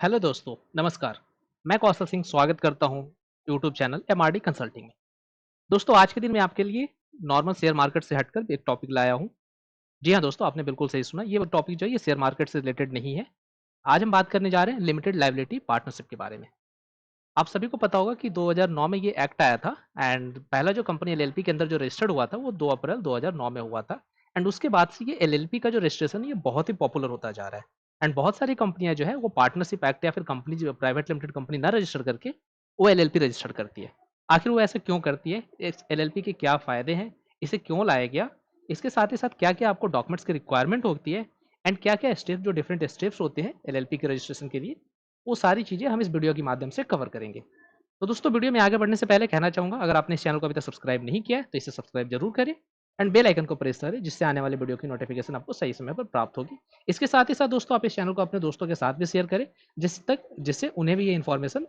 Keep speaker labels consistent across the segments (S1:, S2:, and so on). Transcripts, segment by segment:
S1: Hello दोस्तों, नमस्कार। मैं कौशल सिंह स्वागत करता हूं यूट्यूब चैनल एमआरडी कंसल्टिंग में। दोस्तों, आज के दिन मैं आपके लिए नॉर्मल शेयर मार्केट से हटकर एक टॉपिक लाया हूं। जी हाँ दोस्तों, आपने बिल्कुल सही सुना। ये टॉपिक जो है ये शेयर मार्केट से रिलेटेड नहीं है। आज हम बात करने जा रहे हैं लिमिटेड लायबिलिटी पार्टनरशिप के बारे में। आप सभी को पता होगा कि 2009 में ये एक्ट आया था एंड पहला जो कंपनी एलएलपी के अंदर जो रजिस्टर्ड हुआ था वो 2 अप्रैल 2009 में हुआ था। एंड उसके बाद से ये एलएलपी का जो रजिस्ट्रेशन है ये बहुत ही पॉपुलर होता जा रहा है। एंड बहुत सारी कंपनियां जो है वो पार्टनरशिप एक्ट या फिर कंपनी जो प्राइवेट लिमिटेड कंपनी ना रजिस्टर करके वो एलएलपी रजिस्टर करती है। आखिर वो ऐसा क्यों करती है? इस एलएलपी के क्या फायदे हैं? इसे क्यों लाया गया? इसके साथ ही साथ क्या क्या आपको डॉक्यूमेंट्स की रिक्वायरमेंट होती है एंड क्या क्या स्टेप जो डिफरेंट स्टेप्स होते हैं एलएलपी के रजिस्ट्रेशन के लिए, वो सारी चीजें हम इस वीडियो के माध्यम से कवर करेंगे। तो दोस्तों, वीडियो में आगे बढ़ने से पहले कहना चाहूँगा, अगर आपने इस चैनल को अभी तक सब्सक्राइब नहीं किया है तो इसे सब्सक्राइब जरूर करें एंड बेल आइकन को प्रेस करें, जिससे आने वाले वीडियो की नोटिफिकेशन आपको सही समय पर प्राप्त होगी। इसके साथ ही साथ दोस्तों, आप इस चैनल को अपने दोस्तों के साथ भी शेयर करें, जिससे उन्हें भी ये इन्फॉर्मेशन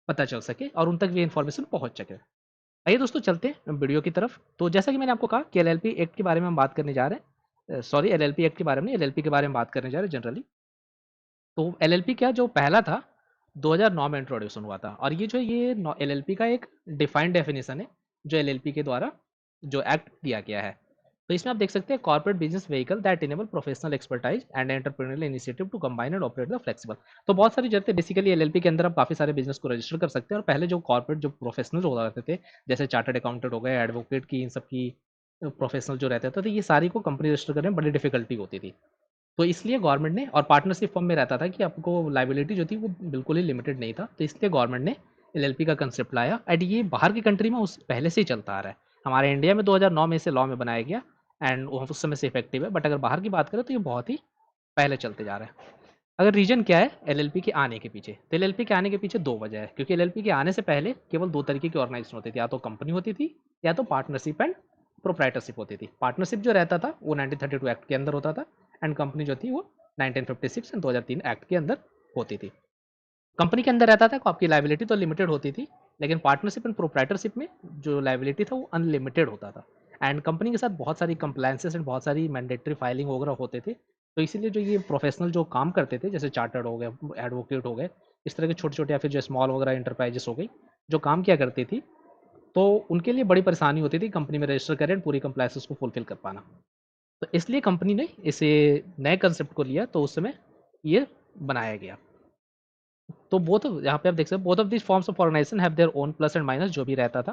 S1: पता चल सके और उन तक भी ये इन्फॉर्मेशन पहुंच सके। आइए दोस्तों, चलते हैं वीडियो की तरफ। तो जैसा कि मैंने आपको कहा कि एलएलपी एक्ट के बारे में हम बात करने जा रहे हैं। सॉरी, एलएलपी एक्ट के बारे में नहीं, एलएलपी के बारे में बात करने जा रहे हैं जनरली। तो एलएलपी क्या जो पहला था 2009 में इंट्रोड्यूस हुआ था, और ये जो ये एलएलपी का एक डिफाइंड डेफिनेशन है जो एलएलपी के द्वारा जो एक्ट दिया गया है। तो इसमें आप देख सकते हैं corporate business vehicle that enable professional expertise and entrepreneurial initiative to combine and operate the flexible. तो बहुत सारी जरूरतें बेसिकली एलएलपी के अंदर आप काफी सारे बिजनेस को रजिस्टर कर सकते हैं। और पहले जो कॉर्पोरेट जो प्रोफेशनल हुआ करते थे, जैसे चार्टर्ड अकाउंटेंट हो गए, एडवोकेट की, इन सब की प्रोफेशनल जो रहते थे, तो ये सारी को कंपनी रजिस्टर करने में बड़ी डिफिकल्टी होती थी। तो इसलिए गवर्नमेंट ने, और पार्टनरशिप फॉर्म में रहता था कि आपको लाइबिलिटी जो थी वो बिल्कुल ही लिमिटेड नहीं था, तो इसलिए गवर्नमेंट ने एलएलपी का कंसेप्ट लाया। एंड ये बाहर की कंट्री में उस पहले से ही चलता आ रहा है। हमारे इंडिया में 2009 में इसे लॉ में बनाया गया एंड उस समय से इफेक्टिव है, बट अगर बाहर की बात करें तो ये बहुत ही पहले चलते जा रहा है। अगर रीजन क्या है एलएलपी के आने के पीछे, तो एलएलपी के आने के पीछे दो वजह है। क्योंकि एलएलपी के आने से पहले केवल दो तरीके की ऑर्गेनाइजेशन होती थी, या तो कंपनी होती थी या तो पार्टनरशिप एंड प्रोप्राइटरशिप होती थी। पार्टनरशिप जो रहता था वो 1932 एक्ट के अंदर होता था एंड कंपनी जो थी वो 1956 एंड 2003 एक्ट के अंदर होती थी। कंपनी के अंदर रहता था तो आपकी लाइबिलिटी तो लिमिटेड होती थी, लेकिन पार्टनरशिप एंड प्रोप्राइटरशिप में जो लाइबिलिटी था वो अनलिमिटेड होता था। एंड कंपनी के साथ बहुत सारी कंप्लायंसेस एंड बहुत सारी मैंडेटरी फाइलिंग वगैरह होते थे। तो इसीलिए जो ये प्रोफेशनल जो काम करते थे, जैसे चार्टर्ड हो गए, एडवोकेट हो गए, इस तरह के छोटे छोटे या फिर जो स्मॉल वगैरह इंटरप्राइजेस हो गई, जो काम किया करती थी, तो उनके लिए बड़ी परेशानी होती थी कंपनी में रजिस्टर करें पूरी कंप्लायंसेस को फुलफिल कर पाना। तो इसलिए कंपनी ने इसे नए कंसेप्ट को लिया, तो उस समय ये बनाया गया। तो बोथ यहाँ पे आप देख सकते हैं both of this forms of organisation have their own plus and minus जो भी रहता था।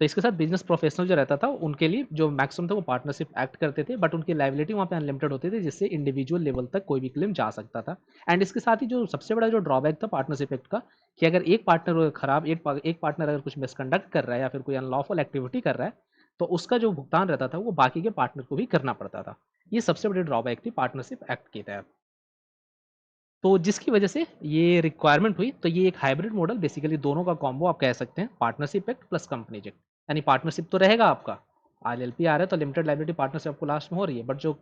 S1: तो इसके साथ बिजनेस प्रोफेशनल जो रहता था उनके लिए जो मैक्सिमम था वो पार्टनरशिप एक्ट करते थे, बट उनकी लाइबिलिटी वहाँ पे अनलिमिटेड होती थी, जिससे इंडिविजुअल लेवल तक कोई भी क्लेम जा सकता था। एंड इसके साथ ही जो सबसे बड़ा जो ड्रॉबैक था पार्टनरशिप एक्ट का, कि अगर एक पार्टनर खराब एक पार्टनर अगर कुछ मिसकंडक्ट कर रहा है या फिर कोई अनलॉफुल एक्टिविटी कर रहा है, तो उसका जो भुगतान रहता था वो बाकी के पार्टनर को भी करना पड़ता था। ये सबसे बड़ी ड्रॉबैक थी पार्टनरशिप एक्ट के तहत। तो जिसकी वजह से ये रिक्वायरमेंट हुई, तो ये एक हाइब्रिड मॉडल, बेसिकली दोनों का कॉम्बो आप कह सकते हैं, partnership act plus companies act. यानी पार्टनरशिप तो रहेगा आपका, एलएलपी आ रहा है तो लिमिटेड लाइबिलिटी पार्टनरशिप आपको लास्ट में हो रही है, बट जो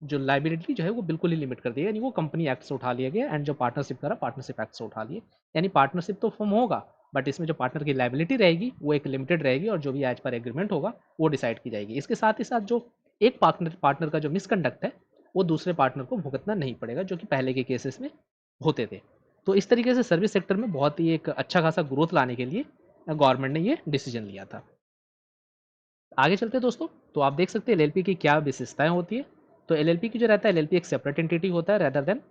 S1: जो लाइबिलिटी जो है वो बिल्कुल ही लिमिट कर दी है, यानी वो कंपनी एक्ट से उठा लिया गया, एंड जो पार्टनरशिप करा पार्टनरशिप एक्ट से उठा लिए। यानी पार्टनरशिप तो फॉर्म होगा, बट इसमें जो पार्टनर की लाइबिलिटी रहेगी वो एक लिमिटेड रहेगी, और जो भी एज पर एग्रीमेंट होगा वो डिसाइड की जाएगी। इसके साथ ही साथ जो एक पार्टनर पार्टनर का जो मिसकंडक्ट है वो दूसरे पार्टनर को भुगतना नहीं पड़ेगा, जो कि पहले के केसेस में होते थे। तो इस तरीके से सर्विस सेक्टर में बहुत ही एक अच्छा खासा ग्रोथ लाने के लिए गवर्नमेंट ने ये डिसीजन लिया था। आगे चलते हैं दोस्तों, तो आप देख सकते हैं एलएलपी की क्या विशेषताएं होती है। तो एलएलपी की जो रहता है, एलएलपी एक सेपरेट एंटिटी होता है रेदर देन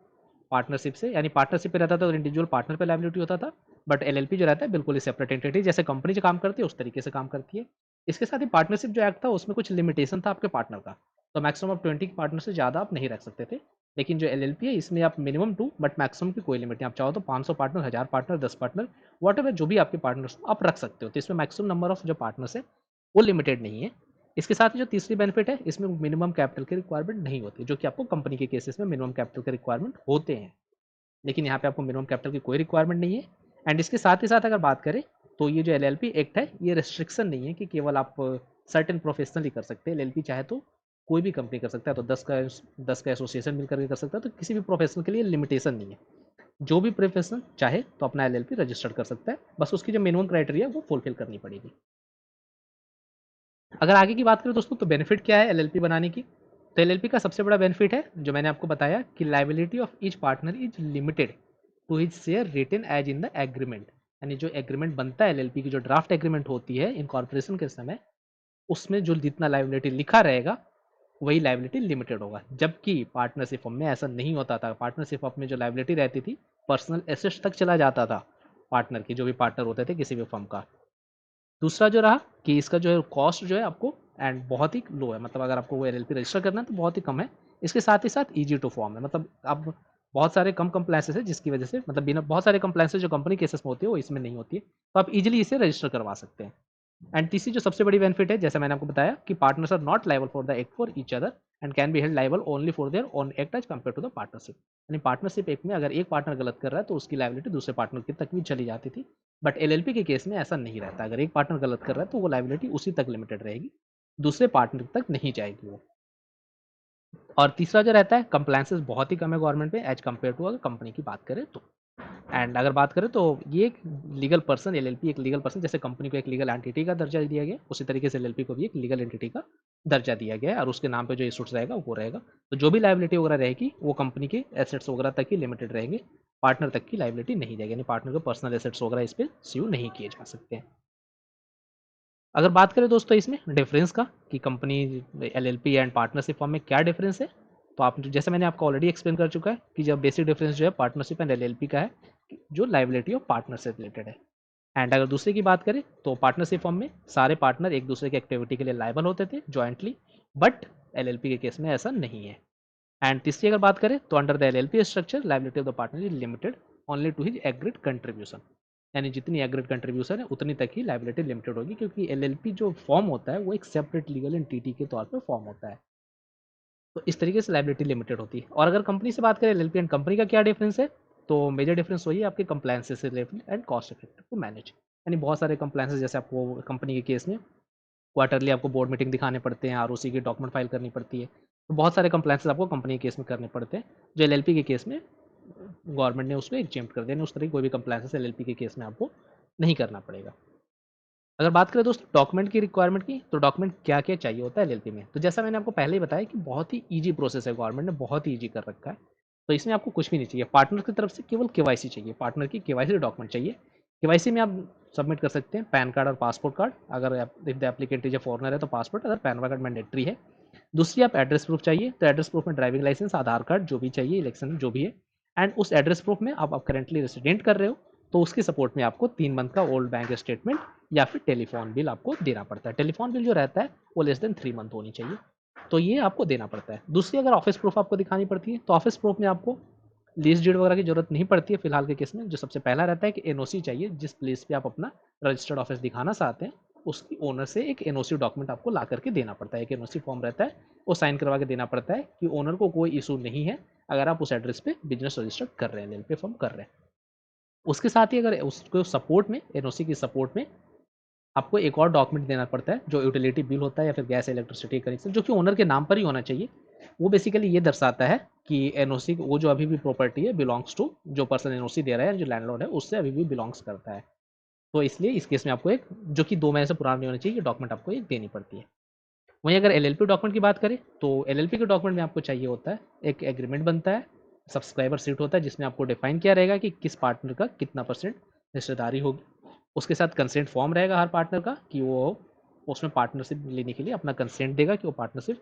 S1: पार्टनरशिप से। यानी पार्टनरशिप पे रहता था तो इंडिविजुअल पार्टनर पे लायबिलिटी होता था, बट एलएलपी जो रहता है बिल्कुल ही सेपरेट एंटिटी, जैसे कंपनी जो काम करती है उस तरीके से काम करती है। इसके साथ ही पार्टनरशिप जो एक्ट था उसमें कुछ लिमिटेशन था आपके पार्टनर का। तो मैक्सिमम आप 20 पार्टनर से ज़्यादा आप नहीं रख सकते थे। लेकिन जो एलएलपी है इसमें आप मिनिमम 2, बट मैक्सिमम की कोई लिमिट नहीं। आप चाहो तो 500 partner, 1000 partner, 10 partner, what ever जो भी आपके पार्टनर्स हो आप रख सकते हो। तो इसमें मैक्सिमम नंबर ऑफ जो पार्टनर्स है वो लिमिटेड नहीं है। इसके साथ ही जो तीसरी बेनिफिट है, इसमें मिनिमम कैपिटल की रिक्वायरमेंट नहीं होती, जो कि आपको कंपनी के केसेस में मिनिमम कैपिटल के रिक्वायरमेंट होते हैं, लेकिन यहाँ पे आपको मिनिमम कैपिटल की कोई रिक्वायरमेंट नहीं है। एंड इसके साथ ही साथ अगर बात करें, तो ये जो एलएलपी एक्ट है ये रेस्ट्रिक्शन नहीं है कि केवल आप सर्टेन प्रोफेशनल ही कर सकते हैं। एलएलपी चाहे तो कोई भी कंपनी कर सकता है, तो 10 का एसोसिएशन मिलकर के कर सकता है, तो किसी भी प्रोफेशनल के लिए लिमिटेशन नहीं है। जो भी प्रोफेशनल चाहे तो अपना एलएलपी रजिस्टर कर सकता है, बस उसकी जो मिनिमम क्राइटेरिया वो फुलफिल करनी पड़ेगी। अगर आगे की बात करें दोस्तों, तो बेनिफिट क्या है एलएलपी बनाने की। तो एलएलपी का सबसे बड़ा बेनिफिट है जो मैंने आपको बताया, कि liability of each partner is limited to his share written as in the agreement, यानी जो एग्रीमेंट बनता है एलएलपी की, जो ड्राफ्ट एग्रीमेंट होती है इनकॉर्पोरेशन के समय, उसमें जो जितना लायबिलिटी लिखा रहेगा वही लायबिलिटी लिमिटेड होगा। जबकि पार्टनरशिप फर्म में ऐसा नहीं होता था। पार्टनरशिप फर्म में जो लायबिलिटी रहती थी पर्सनल एसेट्स तक चला जाता था पार्टनर की, जो भी पार्टनर होते थे किसी भी फर्म का। दूसरा जो रहा कि इसका जो है कॉस्ट जो है आपको एंड बहुत ही लो है, मतलब अगर आपको वो एलएलपी रजिस्टर करना है तो बहुत ही कम है। इसके साथ ही साथ ईजी टू फॉर्म है, मतलब अब बहुत सारे कम कंप्लायंसेस है जिसकी वजह से, मतलब बिना बहुत सारे कंप्लायंसेस जो कंपनी केसेस में होती है वो इसमें नहीं होती है, तो आप इजीली इसे रजिस्टर करवा सकते हैं। एंड तीसरी जो सबसे बड़ी बेनिफिट है, जैसे मैंने आपको बताया कि partners are not liable for the act for each other and can be held liable only for their own act as compare to the partnership. यानी पार्टनरशिप एक्ट में अगर एक पार्टनर गलत कर रहा है तो उसकी लायबिलिटी दूसरे पार्टनर की तक भी चली जाती थी, बट एलएलपी के केस में ऐसा नहीं रहता। अगर एक पार्टनर गलत कर रहा है तो वो लायबिलिटी उसी तक लिमिटेड रहेगी, दूसरे पार्टनर तक नहीं जाएगी वो। और तीसरा जो रहता है कंप्लायंसेस बहुत ही कम है गवर्नमेंट पे एज कम्पेयर टू अगर कंपनी की बात करें तो। एंड अगर बात करें तो ये एक लीगल पर्सन, एलएलपी एक लीगल पर्सन, जैसे कंपनी को एक लीगल एंटिटी का दर्जा दिया गया, उसी तरीके से एलएलपी को भी एक लीगल एंटिटी का दर्जा दिया गया है, और उसके नाम पे जो इशूट्स रहेगा वो रहेगा। तो जो भी लायबिलिटी वगैरह रहेगी वो कंपनी के एसेट्स वगैरह तक ही लिमिटेड रहेंगे, पार्टनर तक की लायबिलिटी नहीं जाएगी, यानी पार्टनर को पर्सनल एसेट्स वगैरह इस पर स्यू नहीं किए जा सकते हैं। अगर बात करें दोस्तों इसमें डिफरेंस का कि company LLP and partnership form में क्या डिफरेंस है, तो आप जैसे मैंने आपको ऑलरेडी एक्सप्लेन कर चुका है कि जब बेसिक डिफरेंस जो है पार्टनरशिप एंड एलएलपी का है, जो लायबिलिटी ऑफ पार्टनर से रिलेटेड है। एंड अगर दूसरे की बात करें तो पार्टनरशिप फॉर्म में सारे पार्टनर एक दूसरे की एक्टिविटी के लिए लायबल होते थे जॉइंटली, बट एलएलपी के केस में ऐसा नहीं है। एंड तीसरी अगर बात करें तो under the LLP structure liability of the partner is limited only to his agreed contribution, यानी जितनी एग्रीड कंट्रीब्यूशन है उतनी तक ही लायबिलिटी लिमिटेड होगी, क्योंकि एलएलपी जो फॉर्म होता है वो एक सेपरेट लीगल एंटिटी के तौर पर फॉर्म होता है। तो इस तरीके से लायबिलिटी लिमिटेड होती है। और अगर कंपनी से बात करें एलएलपी एंड कंपनी का क्या डिफरेंस है, तो मेजर डिफरेंस वही है आपके कंप्लायंसेस से related and cost effective to manage, यानी बहुत सारे कंप्लायंसेस जैसे आपको कंपनी के केस में क्वार्टरली आपको बोर्ड मीटिंग दिखाने पड़ते हैं, आरओसी की डॉक्यूमेंट फाइल करनी पड़ती है, तो बहुत सारे कंप्लायंसेस आपको कंपनी के केस में करने पड़ते हैं, जो एलएलपी के केस में गवर्नमेंट ने उसको एग्जेम्प्ट कर दिया, उस तरह की कोई भी कंप्लायंसेस एलएलपी के केस में आपको नहीं करना पड़ेगा। अगर बात करें दोस्तों डॉक्यूमेंट की रिक्वायरमेंट की, तो डॉक्यूमेंट क्या क्या चाहिए होता है एलएलपी में, तो जैसा मैंने आपको पहले ही बताया कि बहुत ही ईजी प्रोसेस है, गवर्नमेंट ने बहुत ही ईजी कर रखा है। तो इसमें आपको कुछ भी नहीं चाहिए, पार्टनर की तरफ से केवल केवाईसी चाहिए, पार्टनर की केवाईसी डॉक्यूमेंट चाहिए। केवाईसी में आप सबमिट कर सकते हैं पैन कार्ड और पासपोर्ट कार्ड, अगर if the applicant is a foreigner है तो पासपोर्ट, अगर पैन कार्ड मैंडेटरी है। दूसरी आप एड्रेस प्रूफ चाहिए, तो एड्रेस प्रूफ में ड्राइविंग लाइसेंस, आधार कार्ड जो भी चाहिए, इलेक्शन में जो भी है। एंड उस एड्रेस प्रूफ में आप करेंटली रेसिडेंट कर रहे हो तो उसके सपोर्ट में आपको 3 मंथ का ओल्ड बैंक स्टेटमेंट या फिर टेलीफोन बिल आपको देना पड़ता है। टेलीफोन बिल जो रहता है वो लेस देन 3 मंथ होनी चाहिए, तो ये आपको देना पड़ता है। दूसरी अगर ऑफिस प्रूफ आपको दिखानी पड़ती है, तो ऑफिस प्रूफ में आपको लीज डीड वगैरह की जरूरत नहीं पड़ती है फिलहाल के केस में। जो सबसे पहला रहता है कि एनओसी चाहिए, जिस प्लेस पे आप अपना रजिस्टर्ड ऑफिस दिखाना चाहते हैं उसकी ओनर से एक एनओसी डॉक्यूमेंट आपको ला करके देना पड़ता है, एक एनओसी फॉर्म रहता है वो साइन करवा के देना पड़ता है कि ओनर को कोई इशू नहीं है अगर आप उस एड्रेस पे बिजनेस रजिस्टर्ड कर रहे हैं, एलएलपी फॉर्म कर रहे हैं। उसके साथ ही अगर उसको सपोर्ट में, एनओसी की सपोर्ट में आपको एक और डॉक्यूमेंट देना पड़ता है, जो यूटिलिटी बिल होता है या फिर गैस इलेक्ट्रिसिटी कनेक्शन, जो कि ओनर के नाम पर ही होना चाहिए। वो बेसिकली ये दर्शाता है कि एनओसी वो जो अभी भी प्रॉपर्टी है बिलोंग्स टू जो पर्सन एनओसी दे रहा है, जो लैंडलॉर्ड है उससे अभी भी बिलोंग्स करता है। तो इसलिए इस केस में आपको एक, जो कि 2 महीने से पुराना नहीं होना चाहिए, ये डॉक्यूमेंट आपको एक देनी पड़ती है। वहीं अगर एलएलपी डॉक्यूमेंट की बात करें तो एलएलपी के डॉक्यूमेंट में आपको चाहिए होता है एक एग्रीमेंट बनता है, सब्सक्राइबर सीट होता है जिसमें आपको डिफाइन किया रहेगा कि किस पार्टनर का कितना परसेंट हिस्सेदारी होगी। उसके साथ कंसेंट फॉर्म रहेगा हर पार्टनर का कि वो उसमें पार्टनरशिप लेने के लिए अपना कंसेंट देगा कि वो पार्टनरशिप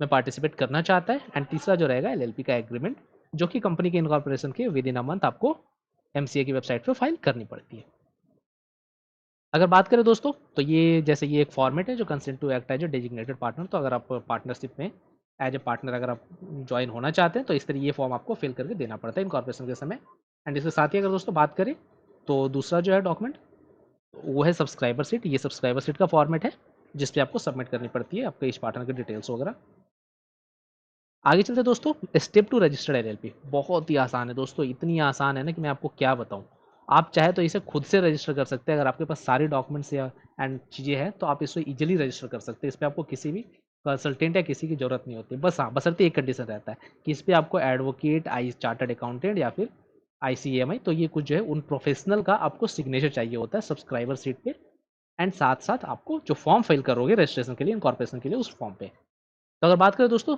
S1: में पार्टिसिपेट करना चाहता है। एंड तीसरा जो रहेगा एलएलपी का एग्रीमेंट, जो कि कंपनी के इनकॉर्पोरेशन के विद इन अ मंथ आपको एमसीए की वेबसाइट पर फाइल करनी पड़ती है। अगर बात करें दोस्तों तो ये जैसे ये एक फॉर्मेट है जो consent to act as a designated partner, तो अगर आप पार्टनरशिप में एज ए पार्टनर अगर आप ज्वाइन होना चाहते हैं तो इस तरह ये फॉर्म आपको फिल करके देना पड़ता है इनकॉर्पोरेशन के समय। एंड इसके साथ ही अगर दोस्तों बात करें तो दूसरा जो है डॉक्यूमेंट वो है सब्सक्राइबर सीट। ये सब्सक्राइबर सीट का फॉर्मेट है जिस पे आपको सबमिट करनी पड़ती है आपके इस पार्टनर की डिटेल्स वगैरह। आगे चलते दोस्तों, स्टेप टू रजिस्टर्ड एलएलपी बहुत ही आसान है दोस्तों, इतनी आसान है ना कि मैं आपको क्या बताऊं। आप चाहे तो इसे खुद से रजिस्टर कर सकते हैं, अगर आपके पास सारी डॉक्यूमेंट्स या एंड चीज़ें हैं तो आप इसे इजीली रजिस्टर कर सकते हैं। इस पर आपको किसी भी कंसल्टेंट या किसी की जरूरत नहीं होती। बस हाँ, बशर्ते एक कंडीशन रहता है कि इस पर आपको एडवोकेट, आई चार्टर्ड अकाउंटेंट या फिर आईसीएमआई, तो ये कुछ जो है उन प्रोफेशनल का आपको सिग्नेचर चाहिए होता है सब्सक्राइबर सीट पे। एंड साथ साथ आपको जो फॉर्म फिल करोगे रजिस्ट्रेशन के लिए इनकॉर्पोरेशन के लिए उस फॉर्म पे। तो अगर बात करें दोस्तों,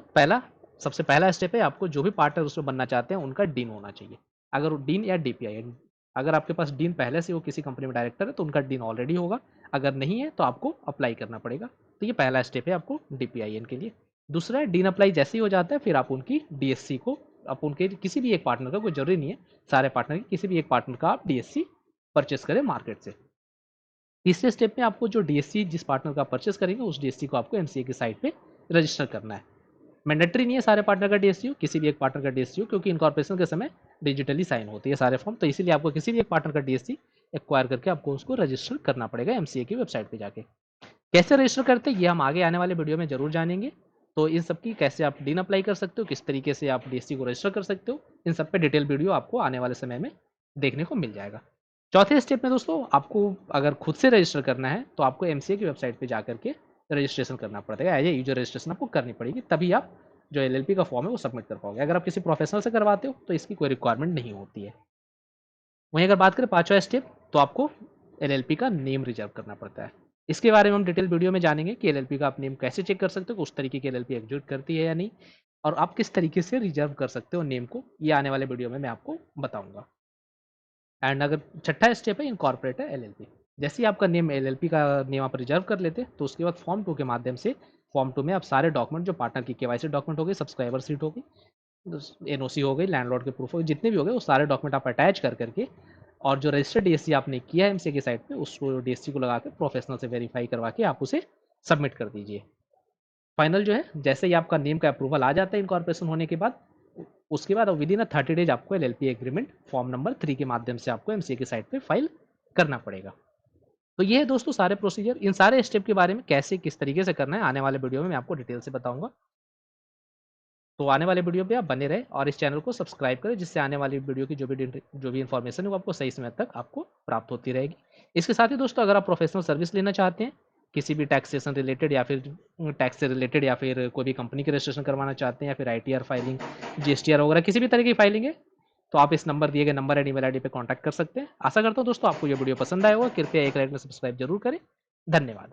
S1: सबसे पहला स्टेप है आपको जो भी पार्टनर उसमें बनना चाहते हैं उनका डीन होना चाहिए। अगर डीन या डीपीआईएन, अगर आपके पास डीन पहले से वो किसी कंपनी में डायरेक्टर है तो उनका डीन ऑलरेडी होगा, अगर नहीं है तो आपको अप्लाई करना पड़ेगा। तो ये पहला स्टेप है आपको डीपीआईएन के लिए। दूसरा है डीन अप्लाई जैसे ही हो जाता है फिर आप उनकी डीएससी को, आप उनके किसी भी एक पार्टनर का, कोई जरूरी नहीं है सारे पार्टनर की, किसी भी एक पार्टनर का आप डीएससी परचेस करें मार्केट से। तीसरे स्टेप में आपको जो डीएससी जिस पार्टनर का परचेस करेंगे उस डीएससी को आपको एमसीए की साइट पे रजिस्टर करना है। मैंडेटरी नहीं है सारे पार्टनर का डीएससी हो, किसी भी एक पार्टनर का डीएससी हो, क्योंकि इनकॉर्पोरेशन के समय डिजिटली साइन होती है सारे फॉर्म, तो इसीलिए आपको किसी भी एक पार्टनर का डीएससी एक्वायर करके आपको उसको रजिस्टर करना पड़ेगा एमसीए की वेबसाइट पे जाके। कैसे रजिस्टर करते हैं ये हम आगे आने वाले वीडियो में जरूर जानेंगे। तो इन सब की कैसे आप डीन अप्लाई कर सकते हो, किस तरीके से आप डीएससी को रजिस्टर कर सकते हो, इन सब पे डिटेल वीडियो आपको आने वाले समय में देखने को मिल जाएगा। चौथे स्टेप में दोस्तों आपको अगर खुद से रजिस्टर करना है तो आपको एमसीए की वेबसाइट पे जा करके रजिस्ट्रेशन करना पड़ेगा, एज ए यूजर रजिस्ट्रेशन आपको करनी पड़ेगी, तभी आप जो एलएलपी का फॉर्म है वो सबमिट कर पाओगे। अगर आप किसी प्रोफेशनल से करवाते हो तो इसकी कोई रिक्वायरमेंट नहीं होती है। वहीं अगर बात करें पांचवा स्टेप, तो आपको एलएलपी का नेम रिजर्व करना पड़ता है। इसके बारे में हम डिटेल वीडियो में जानेंगे कि एलएलपी का आप नेम कैसे चेक कर सकते हो, उस तरीके की एलएलपी एग्जिस्ट करती है या नहीं, और आप किस तरीके से रिजर्व कर सकते हो नेम को, ये आने वाले वीडियो में मैं आपको बताऊंगा। एंड अगर छठा स्टेप है इनकॉर्पोरेट है एलएलपी। जैसे ही आपका नेम एलएलपी का नेम आप रिजर्व कर लेते हैं तो उसके बाद फॉर्म 2 के माध्यम से, फॉर्म 2 में आप सारे डॉक्यूमेंट जो पार्टनर की केवाईसी डॉक्यूमेंट हो गई, सब्सक्राइबर सीट हो गई, एनओसी हो गई, लैंडलॉर्ड के प्रूफ हो गए, जितने भी हो गए वो सारे डॉक्यूमेंट आप अटैच कर करके, और जो रजिस्टर्ड डीएससी आपने किया है एमसीए की साइट पे उस डीएससी को लगा के प्रोफेशनल से वेरीफाई करवा के आप उसे सबमिट कर दीजिए। फाइनल जो है जैसे ही आपका नेम का अप्रूवल आ जाता है इनकॉर्पोरेशन होने के बाद, उसके बाद विद इन 30 डेज आपको एलएलपी एग्रीमेंट फॉर्म नंबर 3 के माध्यम से आपको एमसीए की साइट पे फाइल करना पड़ेगा। तो ये है दोस्तों सारे प्रोसीजर। इन सारे स्टेप के बारे में कैसे किस तरीके से करना है आने वाले वीडियो में मैं आपको डिटेल से बताऊंगा। तो आने वाले वीडियो पे आप बने रहे और इस चैनल को सब्सक्राइब करें, जिससे आने वाली वीडियो की जो भी इन्फॉर्मेशन है वो आपको सही समय तक आपको प्राप्त होती रहेगी। इसके साथ ही दोस्तों अगर आप प्रोफेशनल सर्विस लेना चाहते हैं किसी भी टैक्सेशन रिलेटेड या फिर टैक्स से रिलेटेड, या फिर कोई भी कंपनी की रजिस्ट्रेशन करवाना चाहते हैं, या फिर आईटीआर फाइलिंग, जीएसटीआर वगैरह किसी भी तरह की फाइलिंग है, तो आप इस नंबर दिए गए नंबर एंड ईमेल आईडी पे कांटेक्ट कर सकते हैं। आशा करता हूँ दोस्तों आपको ये वीडियो पसंद आया होगा। कृपया एक लाइक में सब्सक्राइब जरूर करें। धन्यवाद।